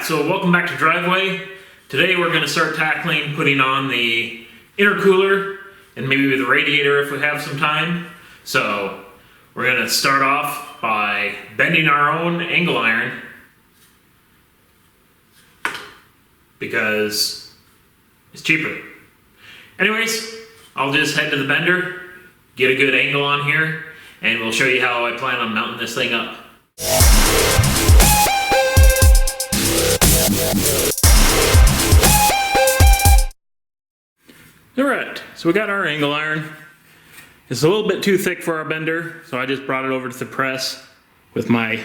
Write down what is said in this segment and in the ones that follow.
Alright, so welcome back to Driveway. Today we're going to start tackling putting on the intercooler and maybe the radiator if we have some time. So we're going to start off by bending our own angle iron because it's cheaper. Anyways, I'll just head to the bender, get a good angle on here, and we'll show you how I plan on mounting this thing up. Alright, so we got our angle iron. It's a little bit too thick for our bender, so I just brought it over to the press with my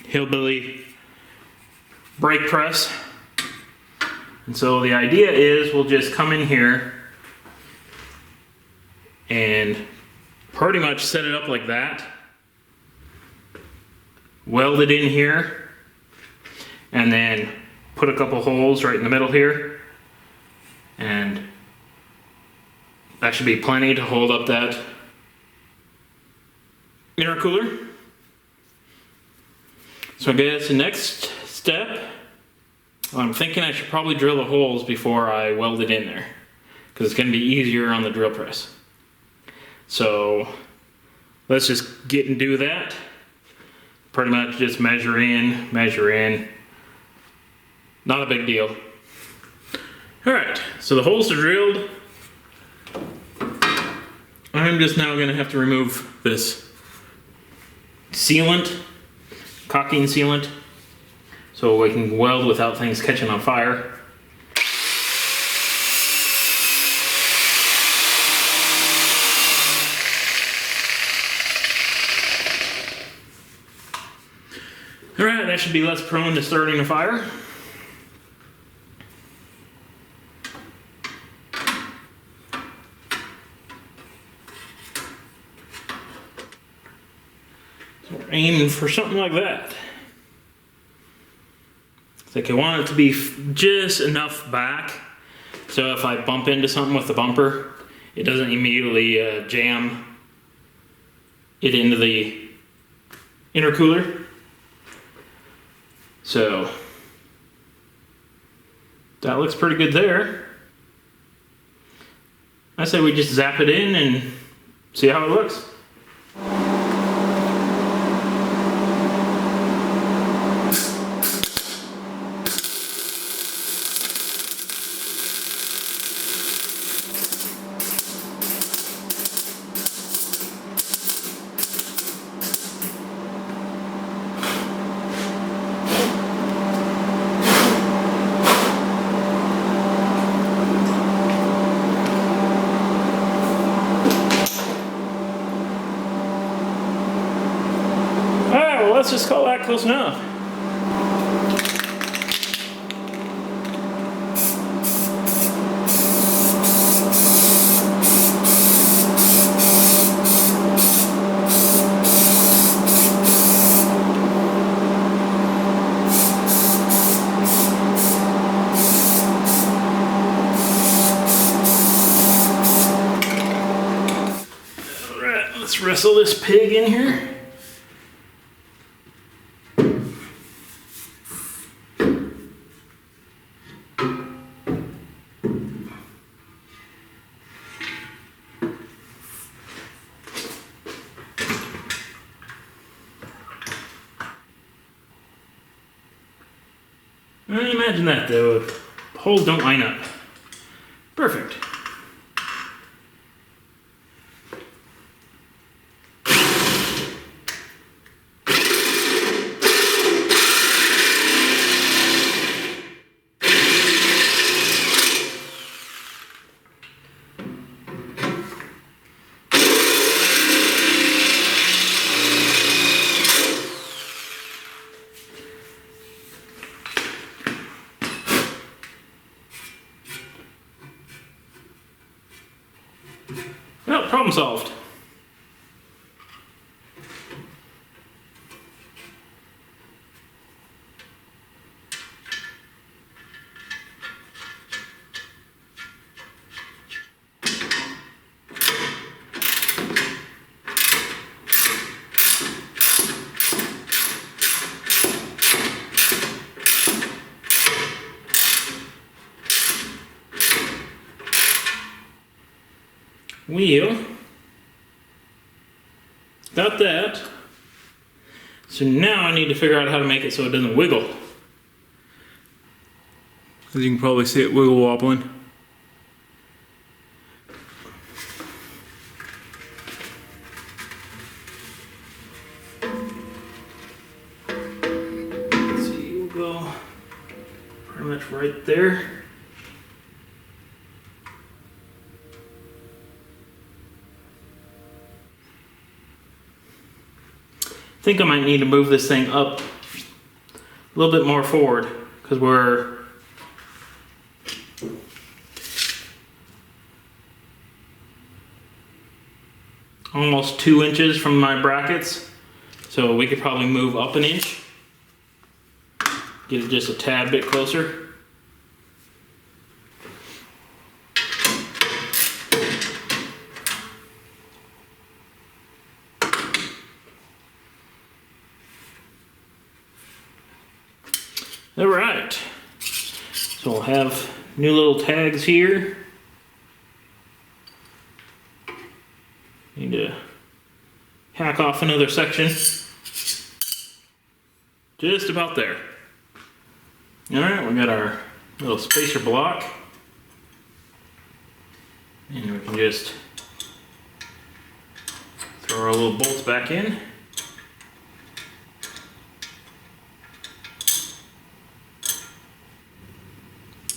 hillbilly brake press. And so the idea is we'll just come in here and pretty much set it up like that. Weld it in here and then put a couple holes right in the middle here, and that should be plenty to hold up that intercooler. So I guess the next step, I'm thinking I should probably drill the holes before I weld it in there, because it's going to be easier on the drill press. So let's just get and do that. Pretty much just measure in. Not a big deal. Alright, so the holes are drilled. I'm just now going to have to remove this sealant, caulking sealant, so we can weld without things catching on fire. Alright, that should be less prone to starting a fire. So we're aiming for something like that. It's like I want it to be just enough back so if I bump into something with the bumper, it doesn't immediately jam it into the intercooler. So that looks pretty good there. I say we just zap it in and see how it looks. Let's just call that close enough. All right, let's wrestle this pig in here. Imagine that though, the holes don't line up. Perfect. Well, problem solved. wheel. Got that. So now I need to figure out how to make it so it doesn't wiggle. As you can probably see it wiggle wobbling. Let's see, we'll go pretty much right there. I think I might need to move this thing up a little bit more forward because we're almost 2 inches from my brackets, so we could probably move up an inch, get it just a tad bit closer. All right, so we'll have new little tags here. Need to hack off another section. Just about there. All right, we got our little spacer block. And we can just throw our little bolts back in.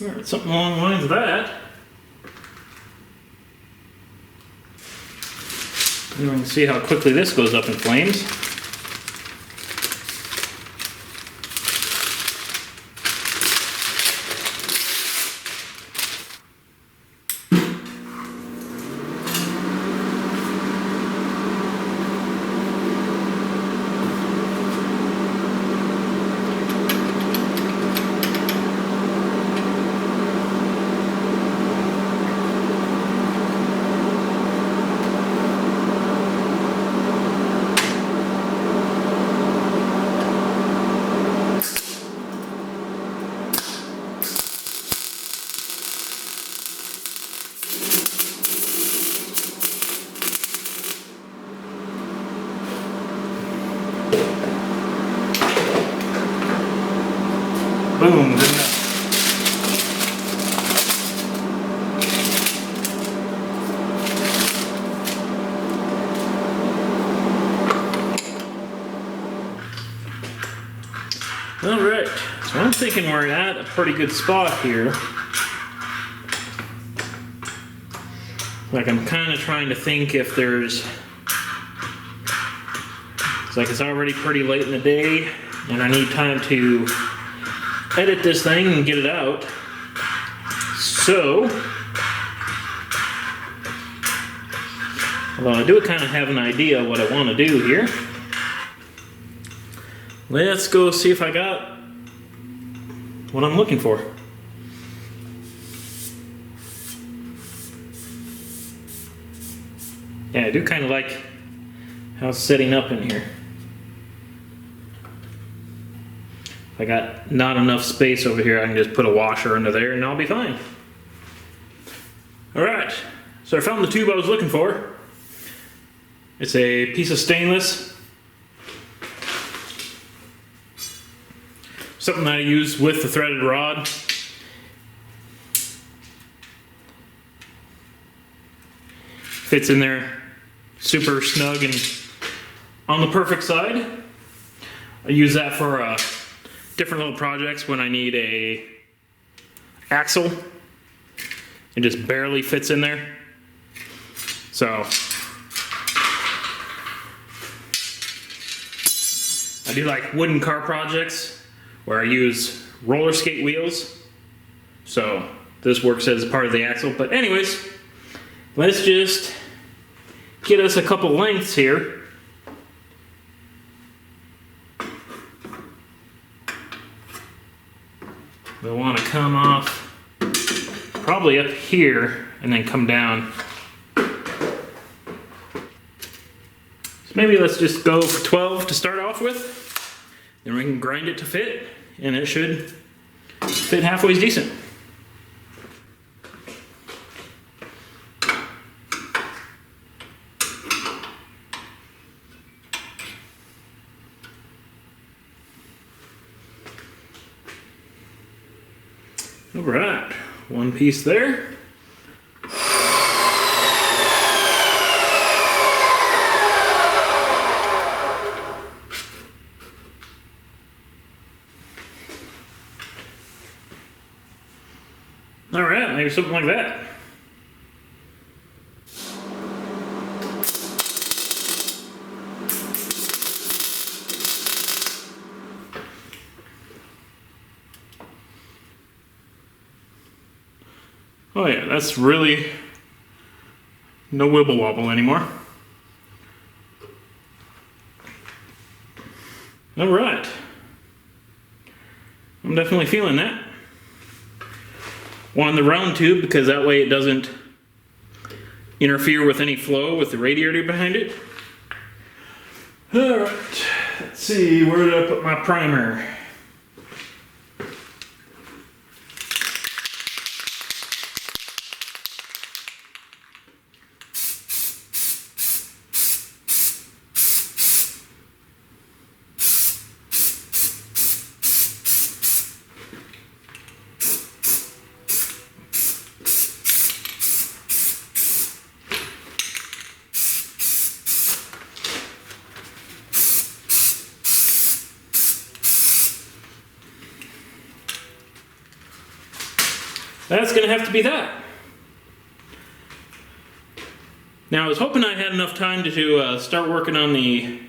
All right, something along the lines of that. And we can see how quickly this goes up in flames. Boom, good enough. All right, so I'm thinking we're at a pretty good spot here. Like I'm kind of trying to think if there's, it's like it's already pretty late in the day and I need time to edit this thing and get it out. So, although I do kind of have an idea what I want to do here, let's go see if I got what I'm looking for. Yeah, I do kind of like how it's setting up in here. If I got not enough space over here, I can just put a washer under there and I'll be fine. All right, so I found the tube I was looking for. It's a piece of stainless. Something that I use with the threaded rod. Fits in there super snug and on the perfect side. I use that for different little projects when I need a axle. It just barely fits in there. So I do like wooden car projects where I use roller skate wheels. So this works as part of the axle. But anyways, let's just get us a couple lengths here. We'll want to come off probably up here and then come down. So maybe let's just go for 12 to start off with. Then we can grind it to fit and it should fit halfway decent. All right, one piece there. All right, maybe something like that. Oh yeah, that's really no wibble wobble anymore. All right. I'm definitely feeling that. One on the round tube because that way it doesn't interfere with any flow with the radiator behind it. All right, let's see, where did I put my primer? That's gonna have to be that. Now I was hoping I had enough time to start working on the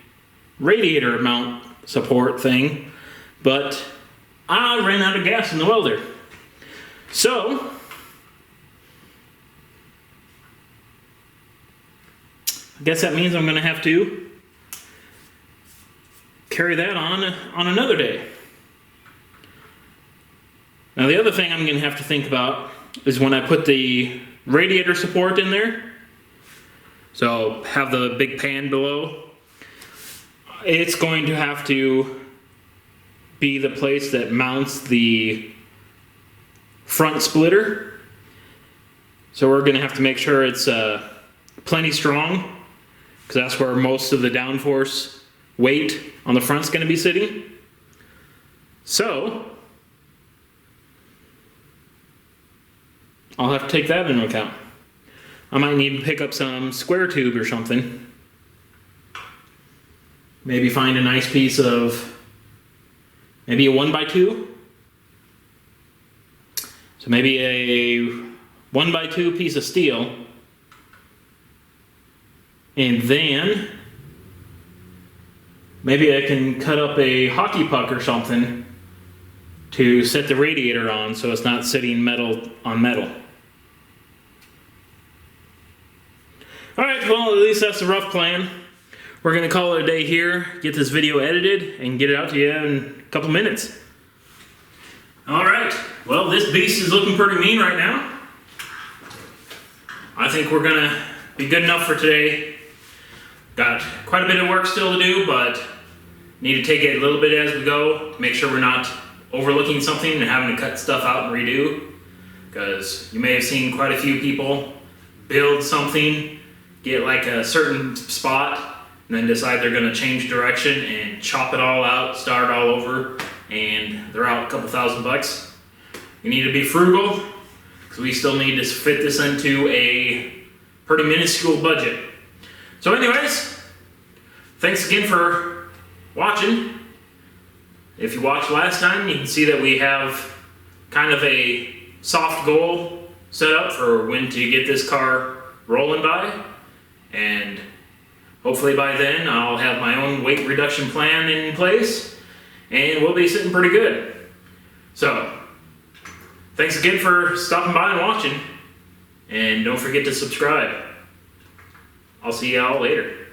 radiator mount support thing, but I ran out of gas in the welder. So, I guess that means I'm gonna have to carry that on another day. Now the other thing I'm going to have to think about is when I put the radiator support in there, so have the big pan below, it's going to have to be the place that mounts the front splitter. So we're going to have to make sure it's plenty strong, because that's where most of the downforce weight on the front's going to be sitting. So I'll have to take that into account. I might need to pick up some square tube or something. Maybe find a nice piece of, maybe a 1x2. So maybe a 1x2 piece of steel. And then maybe I can cut up a hockey puck or something to set the radiator on so it's not sitting metal on metal. Alright, well at least that's the rough plan. We're going to call it a day here, get this video edited, and get it out to you in a couple minutes. Alright, well this beast is looking pretty mean right now. I think we're going to be good enough for today. Got quite a bit of work still to do, but need to take it a little bit as we go to make sure we're not overlooking something and having to cut stuff out and redo. Because you may have seen quite a few people build something, get like a certain spot, and then decide they're going to change direction and chop it all out, start all over, and they're out a couple $1,000. You need to be frugal, because we still need to fit this into a pretty minuscule budget. So anyways, thanks again for watching. If you watched last time, you can see that we have kind of a soft goal set up for when to get this car rolling by. And hopefully by then I'll have my own weight reduction plan in place and we'll be sitting pretty good. So, thanks again for stopping by and watching. And don't forget to subscribe. I'll see y'all later.